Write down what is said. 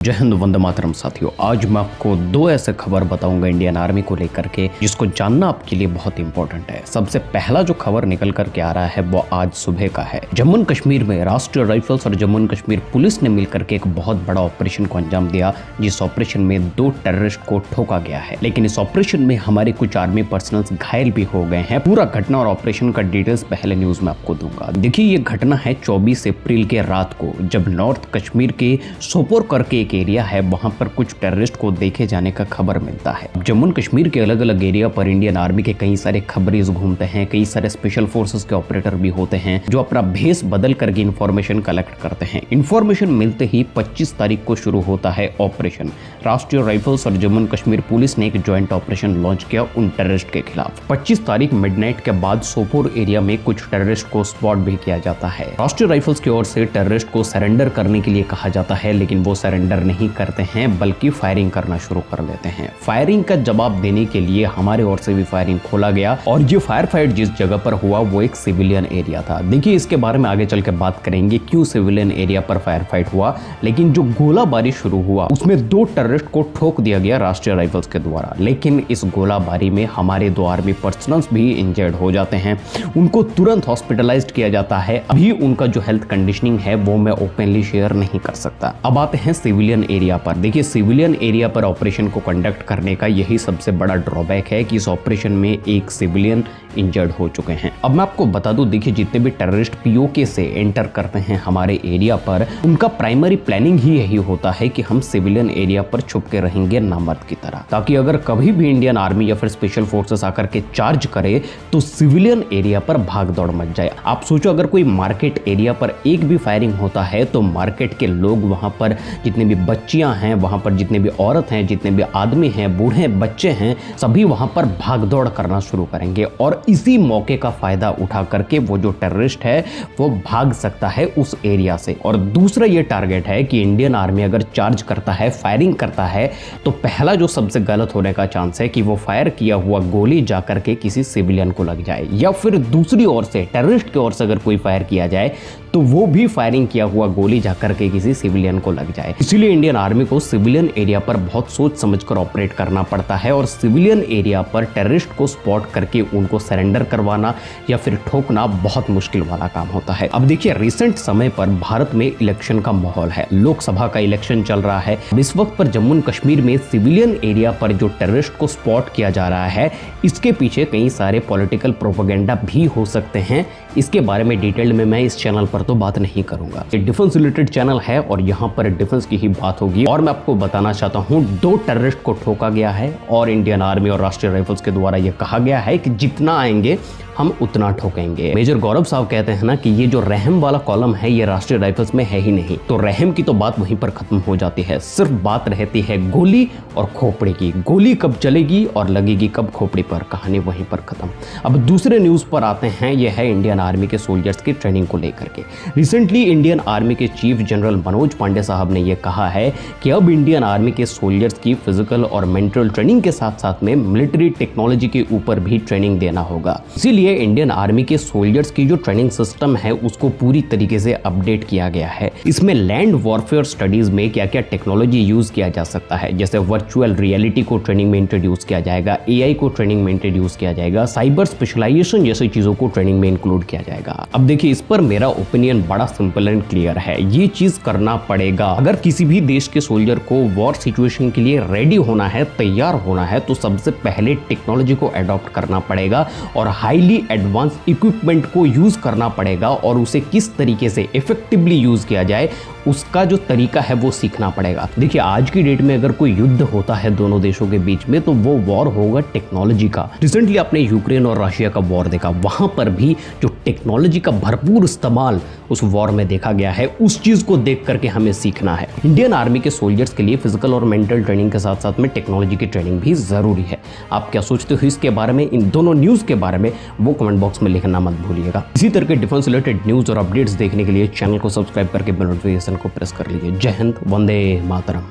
जय हिंद, वंदे मातरम। साथियों, आज मैं आपको दो ऐसे खबर बताऊंगा इंडियन आर्मी को लेकर के जिसको जानना आपके लिए बहुत इंपॉर्टेंट है। सबसे पहला जो खबर निकल करके आ रहा है वो आज सुबह का है। जम्मू एंड कश्मीर में राष्ट्रीय राइफल्स और जम्मू एंड कश्मीर पुलिस ने मिलकर के एक बहुत बड़ा ऑपरेशन को अंजाम दिया, जिस ऑपरेशन में 2 टेररिस्ट को ठोका गया है। लेकिन इस ऑपरेशन में हमारे कुछ आर्मी पर्सनल्स घायल भी हो गए हैं। पूरा घटना और ऑपरेशन का डिटेल्स पहले न्यूज में आपको दूंगा। देखिए, ये घटना है 24 अप्रैल के रात को, जब नॉर्थ कश्मीर के सोपोर करके एरिया है, वहां पर कुछ टेररिस्ट को देखे जाने का खबर मिलता है। जम्मू एंड कश्मीर के अलग अलग एरिया पर इंडियन आर्मी के कई सारे खबरीज घूमते हैं, कई सारे स्पेशल फोर्सेस के ऑपरेटर भी होते हैं जो अपना भेस बदल करके इंफॉर्मेशन कलेक्ट करते हैं। इंफॉर्मेशन मिलते ही 25 तारीख को शुरू होता है ऑपरेशन। राष्ट्रीय राइफल्स और जम्मू एंड कश्मीर पुलिस ने एक ज्वाइंट ऑपरेशन लॉन्च किया उन टेररिस्ट के खिलाफ। 25 तारीख मिडनाइट के बाद सोपोर एरिया में कुछ टेररिस्ट को स्पॉट भी किया जाता है। राष्ट्रीय राइफल्स की ओर से टेररिस्ट को सरेंडर करने के लिए कहा जाता है, लेकिन वो सरेंडर नहीं करते हैं बल्कि फायरिंग करना शुरू कर लेते हैं। फायरिंग का जवाब देने के लिए हमारे ओर से भी फायरिंग खोला गया और ये फायर फाइट जिस जगह पर हुआ वो एक सिविलियन एरिया था। देखिए, इसके बारे में आगे चल के बात करेंगे क्यों सिविलियन एरिया पर फायर फाइट हुआ। लेकिन जो गोलाबारी शुरू हुआ उसमें 2 टेररिस्ट को ठोक दिया गया राष्ट्रीय राइफल्स के द्वारा। लेकिन इस गोलाबारी में हमारे 2 आर्मी पर्सनल्स भी इंजर्ड हो जाते हैं। उनको तुरंत हॉस्पिटलाइज्ड किया जाता है। अभी उनका जो हेल्थ कंडीशनिंग है वो मैं ओपनली शेयर नहीं कर सकता। अब आते हैं सिविलियन एरिया पर। देखिए, सिविलियन एरिया पर ऑपरेशन को कंडक्ट करने का यही सबसे बड़ा ड्रॉबैक है कि इस ऑपरेशन में एक सिविलियन इंजर्ड हो चुके हैं। अब मैं आपको बता दूं, देखिए, जितने भी टेररिस्ट पीओके से एंटर करते हैं हमारे एरिया पर, उनका प्राइमरी प्लानिंग ही यही होता है कि हम सिविलियन एरिया पर छुप के रहेंगे नामर्द की तरह, ताकि अगर कभी भी इंडियन आर्मी या फिर स्पेशल फोर्सेस आकर के चार्ज करे तो सिविलियन एरिया पर भाग दौड़ मच जाए। आप सोचो, अगर कोई मार्केट एरिया पर एक भी फायरिंग होता है तो मार्केट के लोग, वहां पर जितने भी बच्चियां हैं, वहां पर जितने भी औरत हैं, जितने भी आदमी हैं, बूढ़े बच्चे हैं, सभी वहां पर भाग दौड़ करना शुरू करेंगे और इसी मौके का फायदा उठा करके वो जो टेररिस्ट है वो भाग सकता है उस एरिया से। और दूसरा ये टारगेट है कि इंडियन आर्मी अगर चार्ज करता है, फायरिंग करता है, तो पहला जो सबसे गलत होने का चांस है कि वो फायर किया हुआ गोली जाकर के किसी सिविलियन को लग जाए, या फिर दूसरी ओर से टेररिस्ट की ओर से अगर कोई फायर किया जाए तो वो भी फायरिंग किया हुआ गोली जाकर के किसी सिविलियन को लग जाए। इसलिए इंडियन आर्मी को सिविलियन एरिया पर बहुत सोच समझकर ऑपरेट करना पड़ता है और सिविलियन एरिया पर टेररिस्ट को स्पॉट करके उनको सरेंडर करवाना या फिर ठोकना बहुत मुश्किल वाला काम होता है। अब देखिए, रिसेंट समय पर भारत में इलेक्शन का माहौल है, लोकसभा का इलेक्शन चल रहा है। इस वक्त पर जम्मू एंड कश्मीर में सिविलियन एरिया पर जो टेररिस्ट को स्पॉट किया जा रहा है, इसके पीछे कई सारे पॉलिटिकल प्रोपेगेंडा भी हो सकते हैं। इसके बारे में डिटेल में मैं इस चैनल पर तो बात नहीं करूंगा। ये डिफेंस रिलेटेड चैनल है और यहाँ पर डिफेंस की ही बात होगी। और मैं आपको बताना चाहता हूँ, 2 टेररिस्ट को ठोका गया है और इंडियन आर्मी और राष्ट्रीय राइफल्स के द्वारा यह कहा गया है कि जितना आएंगे हम उतना ठोकेंगे। मेजर गौरव साहब कहते हैं ना कि ये जो रहम वाला कॉलम है ये राष्ट्रीय राइफल्स में है ही नहीं, तो रहम की तो बात वहीं पर खत्म हो जाती है। सिर्फ बात रहती है गोली और खोपड़ी की। गोली कब चलेगी और लगेगी कब खोपड़ी पर, कहानी वहीं पर खत्म। अब दूसरे न्यूज पर आते हैं। यह है इंडियन आर्मी के सोल्जर्स की ट्रेनिंग को लेकर के। रिसेंटली इंडियन आर्मी के चीफ जनरल मनोज पांडे साहब ने यह कहा है कि अब इंडियन आर्मी के सोल्जर्स की फिजिकल और मेंटल ट्रेनिंग के साथ साथ में मिलिट्री टेक्नोलॉजी के ऊपर भी ट्रेनिंग देना होगा। इसीलिए इंडियन आर्मी के सोल्जर्स की जो ट्रेनिंग सिस्टम है उसको पूरी तरीके से अपडेट किया गया है। इसमें लैंड वॉरफेयर स्टडीज में क्या क्या टेक्नोलॉजी यूज किया जा सकता है, जैसे वर्चुअल रियलिटी को ट्रेनिंग में इंट्रोड्यूस किया जाएगा, एआई को ट्रेनिंग में इंट्रोड्यूस किया जाएगा, साइबर स्पेशलाइजेशन जैसी चीजों को ट्रेनिंग में इंक्लूड किया जाएगा। अब देखिए, इस पर मेरा ओपिनियन बड़ा सिंपल एंड क्लियर है। ये चीज करना पड़ेगा। अगर किसी भी देश के सोल्जर को वॉर सिचुएशन के लिए रेडी होना है, तैयार होना है, तो सबसे पहले टेक्नोलॉजी को अडॉप्ट करना पड़ेगा और हाईली एडवांस इक्विपमेंट को यूज करना पड़ेगा और उसे किस तरीके से इफेक्टिवली यूज किया जाए उसका जो तरीका है वो सीखना पड़ेगा। देखिए, आज की डेट में अगर कोई युद्ध होता है दोनों देशों के बीच में तो वो वॉर होगा टेक्नोलॉजी का। रिसेंटली आपने यूक्रेन और रशिया का वॉर देखा, वहां पर भी जो टेक्नोलॉजी का भरपूर इस्तेमाल उस वॉर में देखा गया है, उस चीज को देख करके हमें सीखना है। इंडियन आर्मी के सोल्जर्स के लिए फिजिकल और मेंटल ट्रेनिंग के साथ साथ में टेक्नोलॉजी की ट्रेनिंग भी जरूरी है। आप क्या सोचते हो इसके बारे में, इन दोनों न्यूज के बारे में, वो कमेंट बॉक्स में लिखना मत भूलिएगा। इसी तरह के डिफेंस रिलेटेड न्यूज और अपडेट्स देखने के लिए चैनल को सब्सक्राइब करके बेल नोटिफिकेशन को प्रेस कर लीजिए। जय हिंद, वंदे मातरम।